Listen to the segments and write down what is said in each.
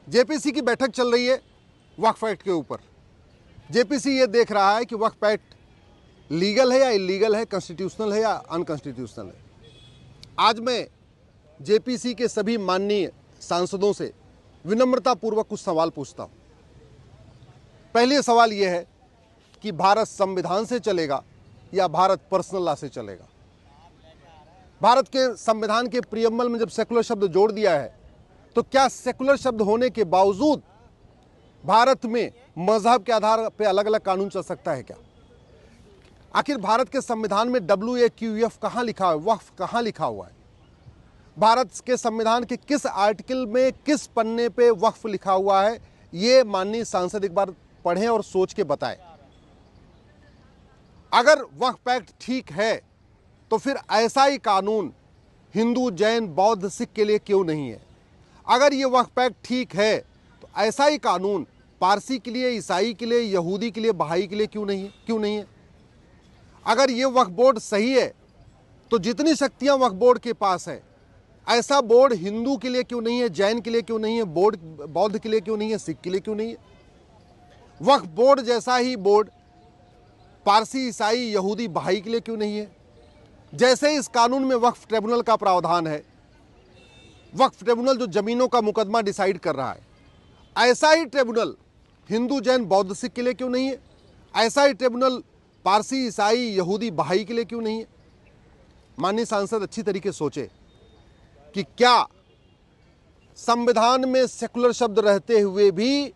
JPC की बैठक चल रही है वक्फ एक्ट के ऊपर। जेपीसी ये देख रहा है कि वक्फ एक्ट लीगल है या इलीगल है, कॉन्स्टिट्यूशनल है या अनकॉन्स्टिट्यूशनल है। आज मैं जेपीसी के सभी माननीय सांसदों से विनम्रतापूर्वक कुछ सवाल पूछता हूं। पहले सवाल यह है कि भारत संविधान से चलेगा या भारत पर्सनल लॉ से चलेगा। भारत के संविधान के प्रियम्बल में जब सेकुलर शब्द जोड़ दिया है तो क्या सेकुलर शब्द होने के बावजूद भारत में मजहब के आधार पर अलग अलग कानून चल सकता है क्या? आखिर भारत के संविधान में WAQF कहाँ लिखा है, वक्फ कहाँ लिखा हुआ है? भारत के संविधान के किस आर्टिकल में किस पन्ने पे वक्फ लिखा हुआ है? ये माननीय सांसद एक बार पढ़ें और सोच के बताएं। अगर वक्फ एक्ट ठीक है तो फिर ऐसा ही कानून हिंदू, जैन, बौद्ध, सिख के लिए क्यों नहीं है? अगर ये वक्फ एक्ट ठीक है तो ऐसा ही कानून पारसी के लिए, ईसाई के लिए, यहूदी के लिए, बहाई के लिए क्यों नहीं है? अगर ये वक्फ बोर्ड सही है तो जितनी शक्तियां वक्फ बोर्ड के पास है, ऐसा बोर्ड हिंदू के लिए क्यों नहीं है, जैन के लिए क्यों नहीं है, बौद्ध के लिए क्यों नहीं है, सिख के लिए क्यों नहीं है? वक्फ बोर्ड जैसा ही बोर्ड पारसी, ईसाई, यहूदी, बहाई के लिए क्यों नहीं है? जैसे इस कानून में वक्फ ट्रिब्यूनल का प्रावधान है, वक्फ ट्रिब्यूनल जो जमीनों का मुकदमा डिसाइड कर रहा है, ऐसा ही ट्रिब्यूनल हिंदू, जैन, बौद्ध, सिख के लिए क्यों नहीं है? ऐसा ही ट्रिब्यूनल पारसी, ईसाई, यहूदी, बहाई के लिए क्यों नहीं है? माननीय सांसद अच्छी तरीके सोचे कि क्या संविधान में सेकुलर शब्द रहते हुए भी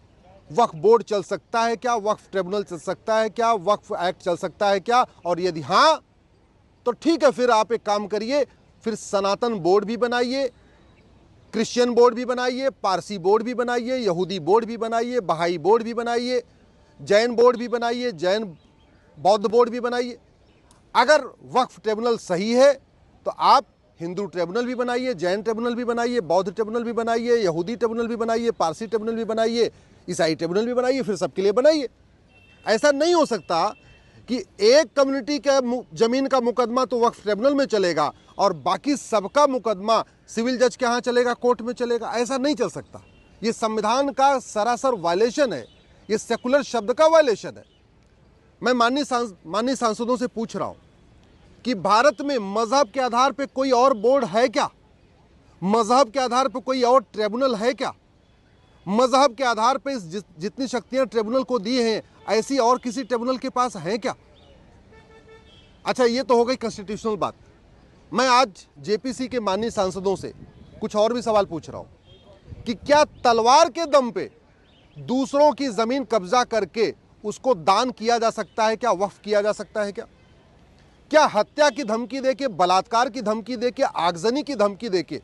वक्फ बोर्ड चल सकता है क्या? वक्फ ट्रिब्यूनल चल सकता है क्या? वक्फ एक्ट चल सकता है क्या? और यदि हाँ तो ठीक है, फिर आप एक काम करिए, फिर सनातन बोर्ड भी बनाइए, क्रिश्चियन बोर्ड भी बनाइए, पारसी बोर्ड भी बनाइए, यहूदी बोर्ड भी बनाइए, बहाई बोर्ड भी बनाइए, जैन बोर्ड भी बनाइए, जैन बौद्ध बोर्ड भी बनाइए। अगर वक्फ ट्रिब्यूनल सही है तो आप हिंदू ट्रिब्यूनल भी बनाइए, जैन ट्रिब्यूनल भी बनाइए, बौद्ध ट्रिब्यूनल भी बनाइए, यहूदी ट्रिब्यूनल भी बनाइए, पारसी ट्रिब्यूनल भी बनाइए, ईसाई ट्रिब्यूनल भी बनाइए, फिर सबके लिए बनाइए। ऐसा नहीं हो सकता कि एक कम्युनिटी का जमीन का मुकदमा तो वक्फ ट्रिब्यूनल में चलेगा और बाकी सबका मुकदमा सिविल जज के यहाँ चलेगा, कोर्ट में चलेगा। ऐसा नहीं चल सकता। ये संविधान का सरासर वायलेशन है, ये सेकुलर शब्द का वायलेशन है। मैं माननीय सांसदों से पूछ रहा हूं कि भारत में मजहब के आधार पर कोई और बोर्ड है क्या? मजहब के आधार पर कोई और ट्रिब्यूनल है क्या? मजहब के आधार पर जितनी शक्तियां ट्रिब्यूनल को दी हैं, ऐसी और किसी ट्रिब्यूनल के पास है क्या? अच्छा, ये तो हो गई कॉन्स्टिट्यूशनल बात। मैं आज जेपीसी के माननीय सांसदों से कुछ और भी सवाल पूछ रहा हूं कि क्या तलवार के दम पे दूसरों की जमीन कब्जा करके उसको दान किया जा सकता है क्या? वक्फ किया जा सकता है क्या? क्या हत्या की धमकी देके, बलात्कार की धमकी देके, आगजनी की धमकी देके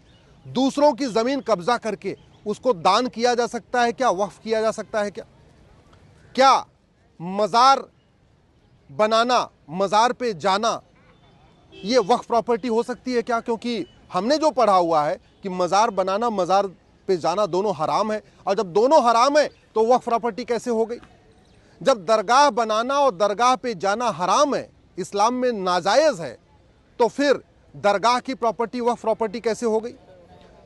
दूसरों की जमीन कब्जा करके उसको दान किया जा सकता है क्या? वक्फ किया जा सकता है क्या? क्या मज़ार बनाना, मज़ार पे जाना, ये वक्फ प्रॉपर्टी हो सकती है क्या? क्योंकि हमने जो पढ़ा हुआ है कि मज़ार बनाना, मज़ार पे जाना दोनों हराम है, और जब दोनों हराम है तो वक्फ प्रॉपर्टी कैसे हो गई? जब दरगाह बनाना और दरगाह पे जाना हराम है, इस्लाम में नाजायज़ है, तो फिर दरगाह की प्रॉपर्टी वक्फ प्रॉपर्टी कैसे हो गई?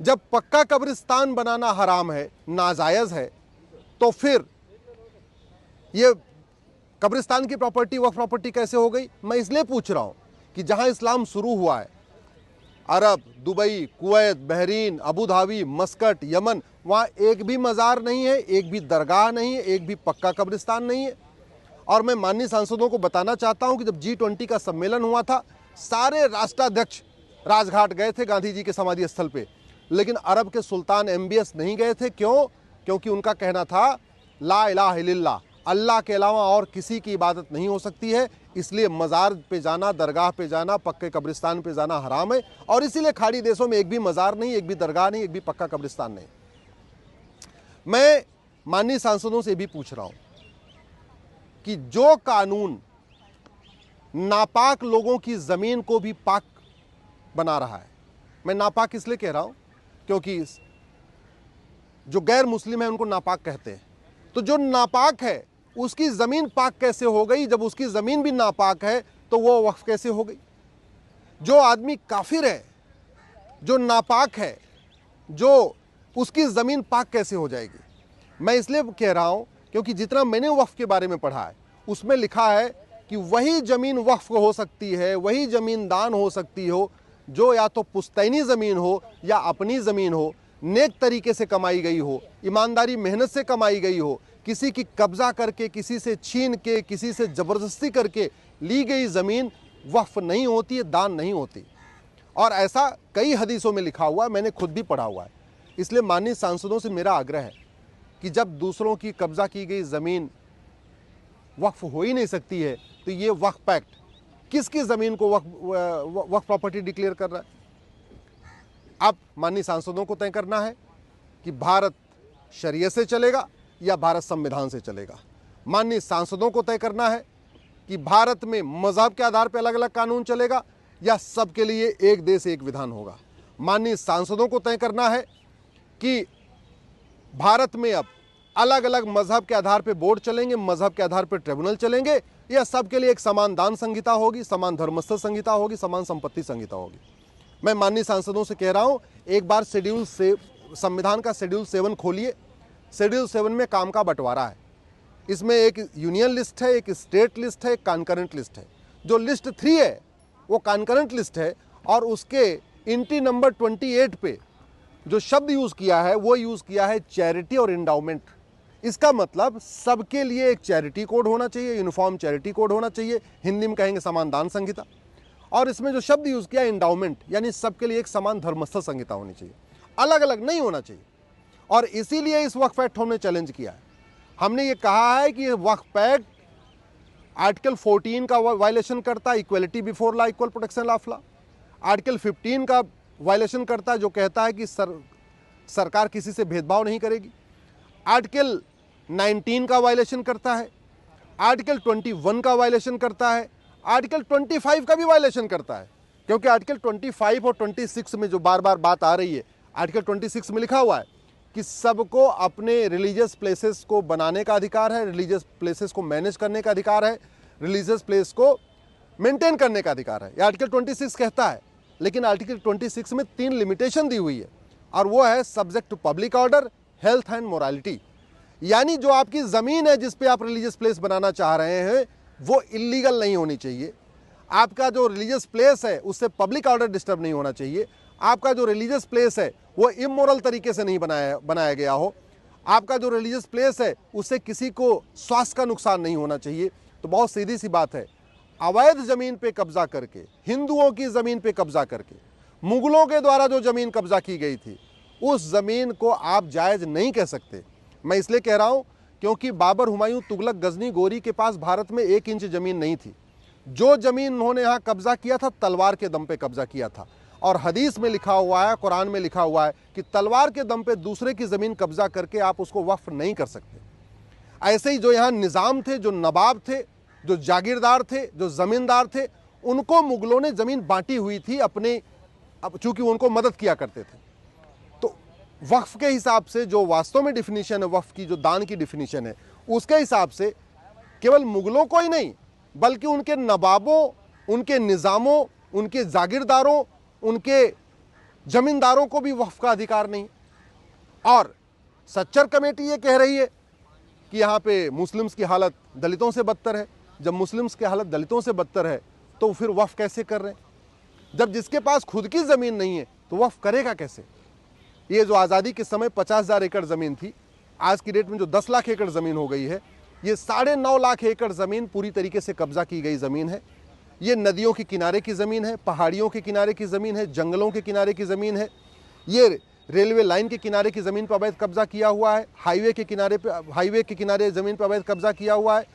जब पक्का कब्रिस्तान बनाना हराम है, नाजायज़ है, तो फिर ये कब्रिस्तान की प्रॉपर्टी वक्फ प्रॉपर्टी कैसे हो गई? मैं इसलिए पूछ रहा हूं कि जहां इस्लाम शुरू हुआ है, अरब, Dubai, Kuwait, Bahrain, Abu Dhabi, Muscat, Yemen, वहाँ एक भी मज़ार नहीं है, एक भी दरगाह नहीं है, एक भी पक्का कब्रिस्तान नहीं है। और मैं माननीय सांसदों को बताना चाहता हूं कि जब G20 का सम्मेलन हुआ था, सारे राष्ट्राध्यक्ष राजघाट गए थे गांधी जी के समाधि स्थल पे, लेकिन अरब के सुल्तान MBS नहीं गए थे। क्यों? क्योंकि उनका कहना था ला इलाहा इल्लल्लाह, अल्लाह के अलावा और किसी की इबादत नहीं हो सकती है, इसलिए मज़ार पे जाना, दरगाह पे जाना, पक्के कब्रिस्तान पे जाना हराम है। और इसीलिए खाड़ी देशों में एक भी मज़ार नहीं, एक भी दरगाह नहीं, एक भी पक्का कब्रिस्तान नहीं। मैं माननीय सांसदों से भी पूछ रहा हूं कि जो कानून नापाक लोगों की ज़मीन को भी पाक बना रहा है, मैं नापाक इसलिए कह रहा हूं क्योंकि जो गैर मुस्लिम है उनको नापाक कहते हैं, तो जो नापाक है उसकी ज़मीन पाक कैसे हो गई? जब उसकी ज़मीन भी नापाक है तो वो वक्फ कैसे हो गई? जो आदमी काफिर है, जो नापाक है, जो उसकी ज़मीन पाक कैसे हो जाएगी? मैं इसलिए कह रहा हूं क्योंकि जितना मैंने वक्फ के बारे में पढ़ा है उसमें लिखा है कि वही ज़मीन वक्फ हो सकती है, वही ज़मीन दान हो सकती हो जो या तो पुश्तैनी ज़मीन हो या अपनी ज़मीन हो, नेक तरीके से कमाई गई हो, ईमानदारी मेहनत से कमाई गई हो, किसी की कब्जा करके, किसी से छीन के, किसी से ज़बरदस्ती करके ली गई ज़मीन वक्फ नहीं होती है, दान नहीं होती। और ऐसा कई हदीसों में लिखा हुआ है, मैंने खुद भी पढ़ा हुआ है। इसलिए माननीय सांसदों से मेरा आग्रह है कि जब दूसरों की कब्जा की गई ज़मीन वक्फ हो ही नहीं सकती है तो ये वक्फ एक्ट किसकी ज़मीन को वक्फ प्रॉपर्टी डिक्लेयर कर रहा है? अब माननीय सांसदों को तय करना है कि भारत शरीयत से चलेगा या भारत संविधान से चलेगा। माननीय सांसदों को तय करना है कि भारत में मजहब के आधार पर अलग अलग कानून चलेगा या सबके लिए एक देश एक विधान होगा। माननीय सांसदों को तय करना है कि भारत में अब अलग अलग मजहब के आधार पर बोर्ड चलेंगे, मजहब के आधार पर ट्रिब्यूनल चलेंगे, या सबके लिए एक समान दान संहिता होगी, समान धर्मस्थल संहिता होगी, समान संपत्ति संहिता होगी। मैं माननीय सांसदों से कह रहा हूं, एक बार संविधान का शेड्यूल 7 खोलिए। शेड्यूल 7 में काम का बंटवारा है। इसमें एक यूनियन लिस्ट है, एक स्टेट लिस्ट है, एक कॉन्करेंट लिस्ट है। जो लिस्ट 3 है वो कॉन्करेंट लिस्ट है और उसके एंट्री नंबर 28 पे जो शब्द यूज़ किया है वो यूज़ किया है चैरिटी और इंडाउमेंट। इसका मतलब सबके लिए एक चैरिटी कोड होना चाहिए, यूनिफॉर्म चैरिटी कोड होना चाहिए, हिंदी में कहेंगे समान दान संहिता। और इसमें जो शब्द यूज़ किया इंडाउमेंट, यानी सबके लिए एक समान धर्मस्थल संहिता होनी चाहिए, अलग अलग नहीं होना चाहिए। और इसीलिए इस वक्फ एक्ट हमने चैलेंज किया है। हमने ये कहा है कि वक्फ एक्ट आर्टिकल 14 का वायलेशन करता है, equality before law, equal protection of law. Article 15 का वायलेशन करता है जो कहता है कि सरकार किसी से भेदभाव नहीं करेगी। आर्टिकल 19 का वायलेशन करता है, आर्टिकल 21 का वायलेशन करता है, आर्टिकल 25 का भी वायलेशन करता है। क्योंकि आर्टिकल 25 और 26 में जो बार बार बात आ रही है, आर्टिकल 26 में लिखा हुआ है कि सबको अपने रिलीजियस प्लेसेस को बनाने का अधिकार है, रिलीजियस प्लेसेस को मैनेज करने का अधिकार है, रिलीजियस प्लेस को मेंटेन करने का अधिकार है। ये आर्टिकल 26 कहता है। लेकिन आर्टिकल 26 में 3 लिमिटेशन दी हुई है और वो है subject to public order, health and morality. यानी जो आपकी ज़मीन है जिस पे आप रिलीजियस प्लेस बनाना चाह रहे हैं वो इलीगल नहीं होनी चाहिए। आपका जो रिलीजियस प्लेस है उससे पब्लिक ऑर्डर डिस्टर्ब नहीं होना चाहिए। आपका जो रिलीजियस प्लेस है वो इमोरल तरीके से नहीं बनाया गया हो। आपका जो रिलीजियस प्लेस है उससे किसी को स्वास्थ्य का नुकसान नहीं होना चाहिए। तो बहुत सीधी सी बात है, अवैध ज़मीन पे कब्जा करके, हिंदुओं की ज़मीन पे कब्जा करके, मुगलों के द्वारा जो ज़मीन कब्जा की गई थी उस ज़मीन को आप जायज़ नहीं कह सकते। मैं इसलिए कह रहा हूँ क्योंकि बाबर, हुमायूं, तुगलक, गजनी, गोरी के पास भारत में 1 इंच ज़मीन नहीं थी। जो ज़मीन उन्होंने यहाँ कब्जा किया था तलवार के दम पे कब्जा किया था। और हदीस में लिखा हुआ है, कुरान में लिखा हुआ है कि तलवार के दम पे दूसरे की ज़मीन कब्जा करके आप उसको वक्फ नहीं कर सकते। ऐसे ही जो यहाँ निज़ाम थे, जो नवाब थे, जो जागीरदार थे, जो ज़मींदार थे, उनको मुगलों ने ज़मीन बांटी हुई थी अपने, चूँकि उनको मदद किया करते थे। तो वक्फ के हिसाब से जो वास्तव में डिफिनीशन है वक्फ की, जो दान की डिफिनीशन है, उसके हिसाब से केवल मुगलों को ही नहीं बल्कि उनके नवाबों, उनके निज़ामों, उनके जागीरदारों, उनके ज़मींदारों को भी वक्फ का अधिकार नहीं। और सच्चर कमेटी ये कह रही है कि यहाँ पे मुस्लिम्स की हालत दलितों से बदतर है। जब मुस्लिम्स की हालत दलितों से बदतर है तो फिर वक्फ कैसे कर रहे हैं? जब जिसके पास खुद की ज़मीन नहीं है तो वक्फ करेगा कैसे? ये जो आज़ादी के समय 50,000 एकड़ ज़मीन थी, आज की डेट में जो 10 लाख एकड़ ज़मीन हो गई है, ये 9.5 लाख एकड़ ज़मीन पूरी तरीके से कब्जा की गई ज़मीन है। ये नदियों के किनारे की ज़मीन है, पहाड़ियों के किनारे की ज़मीन है, जंगलों के किनारे की ज़मीन है। ये रेलवे लाइन के किनारे की ज़मीन पर अवैध कब्जा किया हुआ है। हाईवे के किनारे ज़मीन पर अवैध कब्जा किया हुआ है।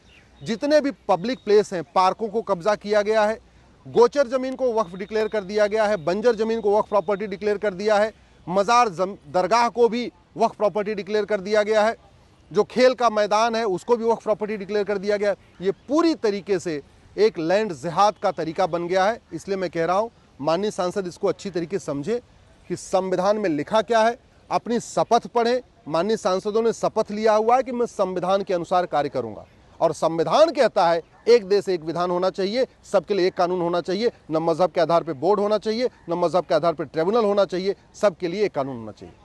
जितने भी पब्लिक प्लेस हैं, पार्कों को कब्जा किया गया है। गोचर ज़मीन को वक्फ डिक्लेयर कर दिया गया है। बंजर ज़मीन को वक्फ प्रॉपर्टी डिक्लेयर कर दिया है। मज़ार दरगाह को भी वक्फ प्रॉपर्टी डिक्लेयर कर दिया गया है। जो खेल का मैदान है उसको भी वक्फ प्रॉपर्टी डिक्लेयर कर दिया गया है। ये पूरी तरीके से एक लैंड जिहाद का तरीका बन गया है। इसलिए मैं कह रहा हूँ माननीय सांसद इसको अच्छी तरीके से समझे कि संविधान में लिखा क्या है, अपनी शपथ पढ़ें। माननीय सांसदों ने शपथ लिया हुआ है कि मैं संविधान के अनुसार कार्य करूंगा, और संविधान कहता है एक देश एक विधान होना चाहिए, सबके लिए एक कानून होना चाहिए, न मजहब के आधार पर बोर्ड होना चाहिए, न मजहब के आधार पर ट्रिब्यूनल होना चाहिए, सबके लिए एक कानून होना चाहिए।